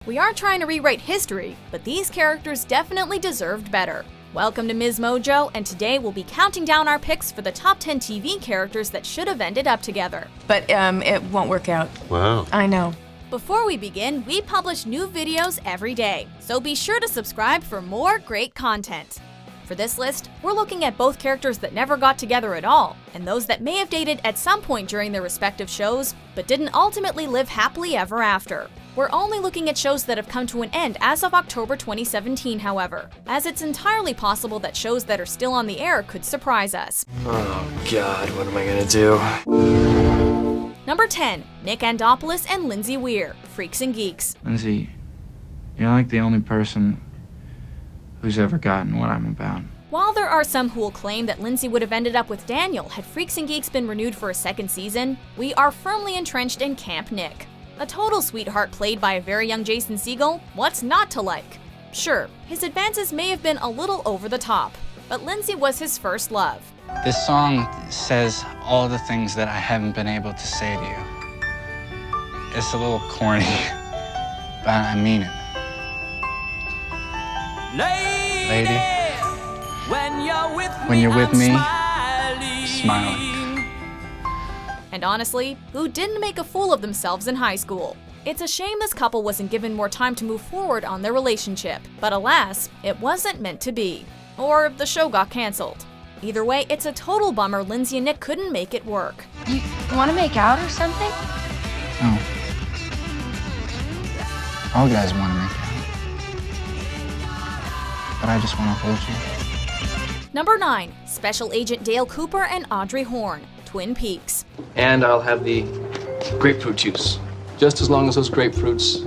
We aren't trying to rewrite history, but these characters definitely deserved better. Welcome to MsMojo, and today we'll be counting down our picks for the top 10 TV characters that should have ended up together. But it won't work out. Wow. I know. Before we begin, we publish new videos every day, so be sure to subscribe for more great content. For this list, we're looking at both characters that never got together at all, and those that may have dated at some point during their respective shows, but didn't ultimately live happily ever after. We're only looking at shows that have come to an end as of October 2017, however, as it's entirely possible that shows that are still on the air could surprise us. Oh God, what am I gonna do? Number 10, Nick Andopolis and Lindsay Weir, Freaks and Geeks. Lindsay, you're like the only person who's ever gotten what I'm about. While there are some who will claim that Lindsay would have ended up with Daniel had Freaks and Geeks been renewed for a second season, we are firmly entrenched in Camp Nick. A total sweetheart played by a very young Jason Segel, what's not to like? Sure, his advances may have been a little over the top, but Lindsay was his first love. This song says all the things that I haven't been able to say to you. It's a little corny, but I mean it. Lady, when you're with me, smiling. And honestly, who didn't make a fool of themselves in high school? It's a shame this couple wasn't given more time to move forward on their relationship, but alas, it wasn't meant to be. Or the show got canceled. Either way, it's a total bummer Lindsay and Nick couldn't make it work. You want to make out or something? No. All guys want to make out. But I just want to hold you. Number 9, Special Agent Dale Cooper and Audrey Horne, Twin Peaks. And I'll have the grapefruit juice. Just as long as those grapefruits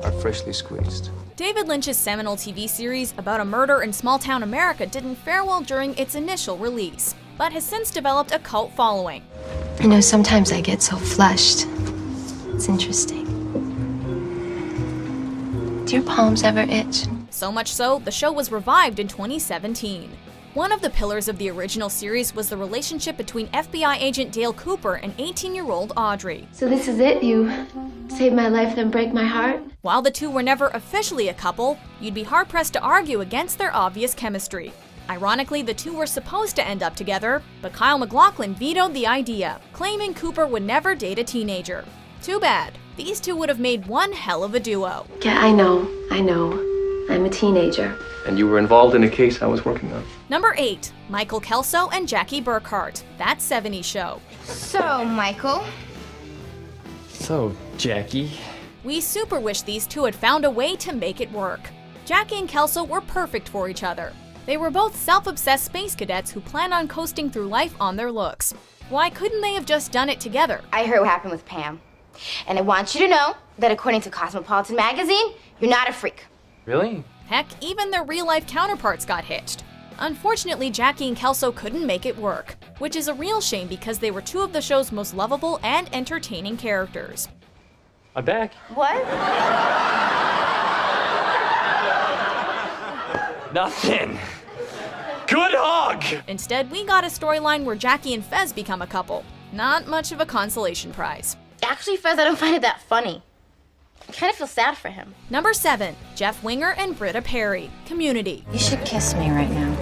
are freshly squeezed. David Lynch's seminal TV series about a murder in small-town America didn't fare well during its initial release, but has since developed a cult following. I know sometimes I get so flushed. It's interesting. Do your palms ever itch? So much so, the show was revived in 2017. One of the pillars of the original series was the relationship between FBI agent Dale Cooper and 18-year-old Audrey. So this is it? You save my life, then break my heart? While the two were never officially a couple, you'd be hard-pressed to argue against their obvious chemistry. Ironically, the two were supposed to end up together, but Kyle MacLachlan vetoed the idea, claiming Cooper would never date a teenager. Too bad. These two would have made one hell of a duo. Yeah, I know. I'm a teenager. And you were involved in a case I was working on. Number 8, Michael Kelso and Jackie Burkhart, That 70s Show. So, Michael. So, Jackie. We super wish these two had found a way to make it work. Jackie and Kelso were perfect for each other. They were both self-obsessed space cadets who planned on coasting through life on their looks. Why couldn't they have just done it together? I heard what happened with Pam. And I want you to know that according to Cosmopolitan magazine, you're not a freak. Really? Heck, even their real-life counterparts got hitched. Unfortunately, Jackie and Kelso couldn't make it work, which is a real shame because they were two of the show's most lovable and entertaining characters. I'm back. What? Nothing. Good hog! Instead, we got a storyline where Jackie and Fez become a couple. Not much of a consolation prize. Actually, Fez, I don't find it that funny. I kind of feel sad for him. Number 7, Jeff Winger and Britta Perry, Community. You should kiss me right now.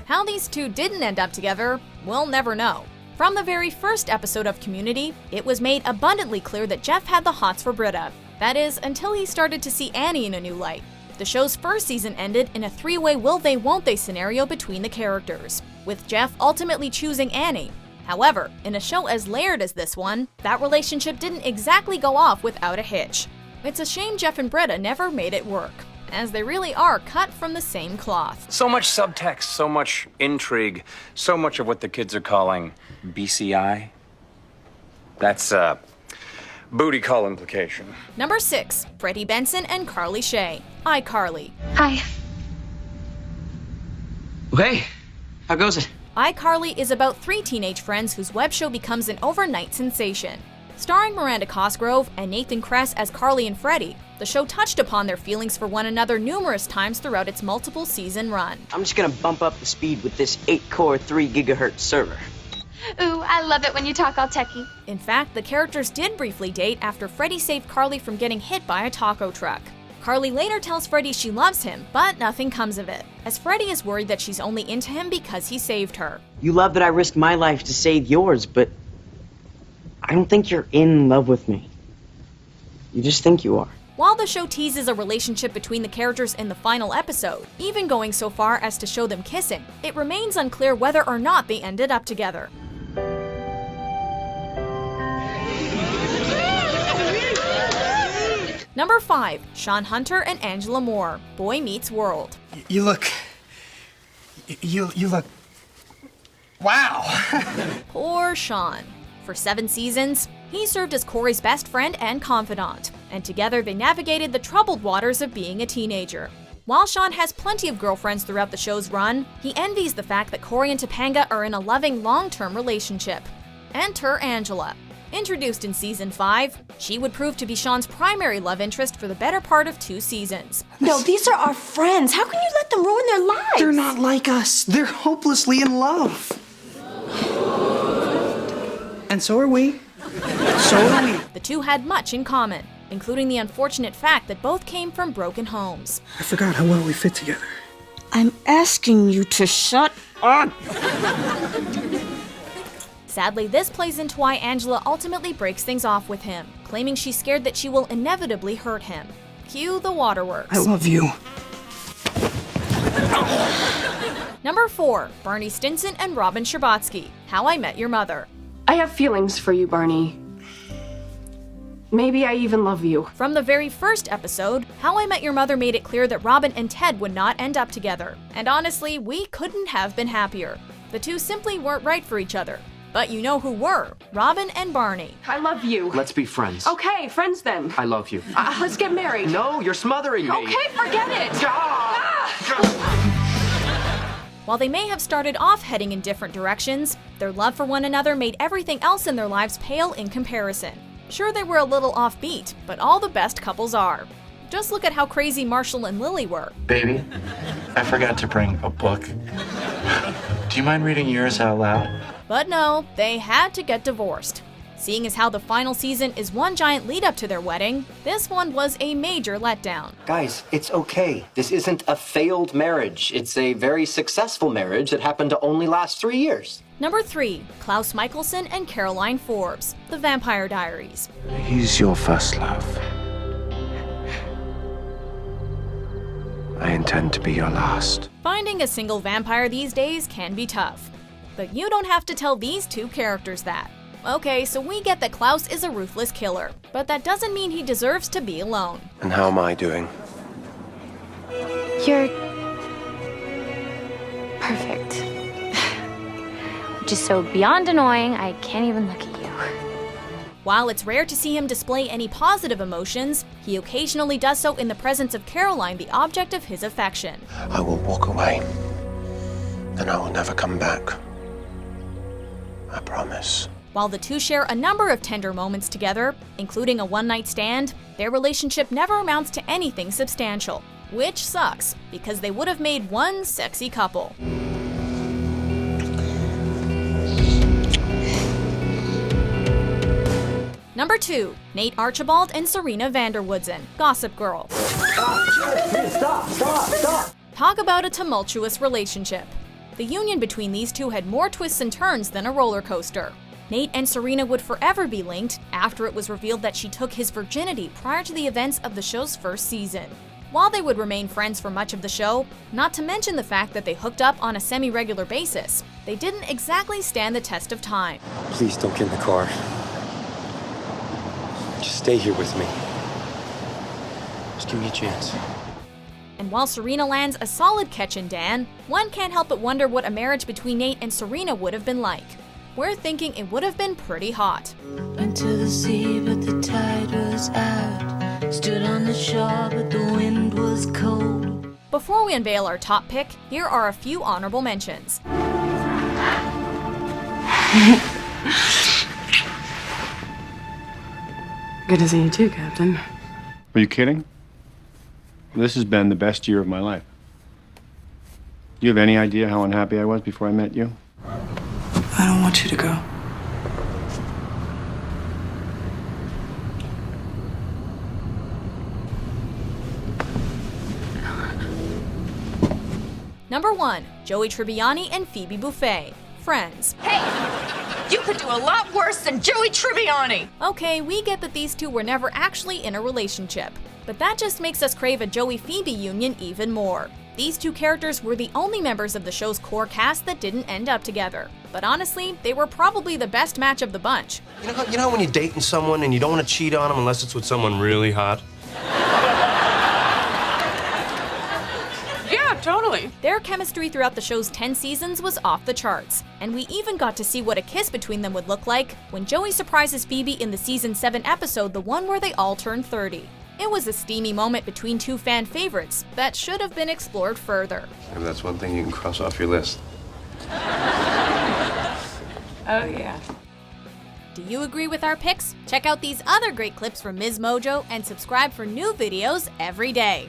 How these two didn't end up together, we'll never know. From the very first episode of Community, it was made abundantly clear that Jeff had the hots for Britta. That is, until he started to see Annie in a new light. The show's first season ended in a three-way will-they-won't-they scenario between the characters, with Jeff ultimately choosing Annie. However, in a show as layered as this one, that relationship didn't exactly go off without a hitch. It's a shame Jeff and Britta never made it work, as they really are cut from the same cloth. So much subtext, so much intrigue, so much of what the kids are calling BCI. That's booty call implication. Number 6, Freddie Benson and Carly Shay, iCarly. Hi. Hey, how goes it? iCarly is about 3 teenage friends whose web show becomes an overnight sensation. Starring Miranda Cosgrove and Nathan Kress as Carly and Freddie, the show touched upon their feelings for one another numerous times throughout its multiple season run. I'm just gonna bump up the speed with this 8-core, 3 gigahertz server. Ooh, I love it when you talk all techie. In fact, the characters did briefly date after Freddie saved Carly from getting hit by a taco truck. Carly later tells Freddie she loves him, but nothing comes of it, as Freddie is worried that she's only into him because he saved her. You love that I risked my life to save yours, but I don't think you're in love with me. You just think you are. While the show teases a relationship between the characters in the final episode, even going so far as to show them kissing, it remains unclear whether or not they ended up together. Number 5, Shawn Hunter and Angela Moore, Boy Meets World. You look... You look... Wow! Poor Shawn. For 7 seasons, he served as Corey's best friend and confidant, and together they navigated the troubled waters of being a teenager. While Shawn has plenty of girlfriends throughout the show's run, he envies the fact that Corey and Topanga are in a loving, long-term relationship. Enter Angela. Introduced in season 5, she would prove to be Shawn's primary love interest for the better part of 2 seasons. No, these are our friends. How can you let them ruin their lives? They're not like us. They're hopelessly in love. And so are we. So are we. The two had much in common, including the unfortunate fact that both came from broken homes. I forgot how well we fit together. I'm asking you to shut up. Sadly, this plays into why Angela ultimately breaks things off with him, claiming she's scared that she will inevitably hurt him. Cue the waterworks. I love you. Number 4, Barney Stinson and Robin Scherbatsky, How I Met Your Mother. I have feelings for you, Barney. Maybe I even love you. From the very first episode, How I Met Your Mother made it clear that Robin and Ted would not end up together. And honestly, we couldn't have been happier. The two simply weren't right for each other. But you know who were, Robin and Barney. I love you. Let's be friends. Okay, friends then. I love you. Let's get married. No, you're smothering me. Okay, forget it. While they may have started off heading in different directions, their love for one another made everything else in their lives pale in comparison. Sure, they were a little offbeat, but all the best couples are. Just look at how crazy Marshall and Lily were. Baby, I forgot to bring a book. Do you mind reading yours out loud? But no, they had to get divorced. Seeing as how the final season is one giant lead up to their wedding, this one was a major letdown. Guys, it's okay. This isn't a failed marriage. It's a very successful marriage that happened to only last 3 years. Number 3, Klaus Mikaelson and Caroline Forbes, The Vampire Diaries. He's your first love. I intend to be your last. Finding a single vampire these days can be tough. But you don't have to tell these two characters that. Okay, so we get that Klaus is a ruthless killer, but that doesn't mean he deserves to be alone. And how am I doing? You're perfect. Which is so beyond annoying, I can't even look at you. While it's rare to see him display any positive emotions, he occasionally does so in the presence of Caroline, the object of his affection. I will walk away, and I will never come back. I promise. While the two share a number of tender moments together, including a one-night stand, their relationship never amounts to anything substantial. Which sucks, because they would have made one sexy couple. Number 2, Nate Archibald and Serena Vanderwoodsen, Gossip Girl. Stop! Talk about a tumultuous relationship. The union between these two had more twists and turns than a roller coaster. Nate and Serena would forever be linked after it was revealed that she took his virginity prior to the events of the show's first season. While they would remain friends for much of the show, not to mention the fact that they hooked up on a semi-regular basis, they didn't exactly stand the test of time. Please don't get in the car. Just stay here with me. Just give me a chance. And while Serena lands a solid catch in Dan, one can't help but wonder what a marriage between Nate and Serena would have been like. We're thinking it would have been pretty hot. Went to the sea, but the tide was out. Stood on the shore, but the wind was cold. Before we unveil our top pick, here are a few honorable mentions. Good to see you too, Captain. Are you kidding? This has been the best year of my life. Do you have any idea how unhappy I was before I met you? I don't want you to go. Number 1. Joey Tribbiani and Phoebe Buffay. Friends. Hey! You could do a lot worse than Joey Tribbiani! Okay, we get that these two were never actually in a relationship, but that just makes us crave a Joey-Phoebe union even more. These two characters were the only members of the show's core cast that didn't end up together. But honestly, they were probably the best match of the bunch. You know when you're dating someone and you don't want to cheat on them unless it's with someone really hot? Yeah, totally. Their chemistry throughout the show's 10 seasons was off the charts, and we even got to see what a kiss between them would look like when Joey surprises Phoebe in the season 7 episode, the one where they all turned 30. It was a steamy moment between two fan favorites that should have been explored further. Maybe that's one thing you can cross off your list. Oh, yeah. Do you agree with our picks? Check out these other great clips from MsMojo and subscribe for new videos every day.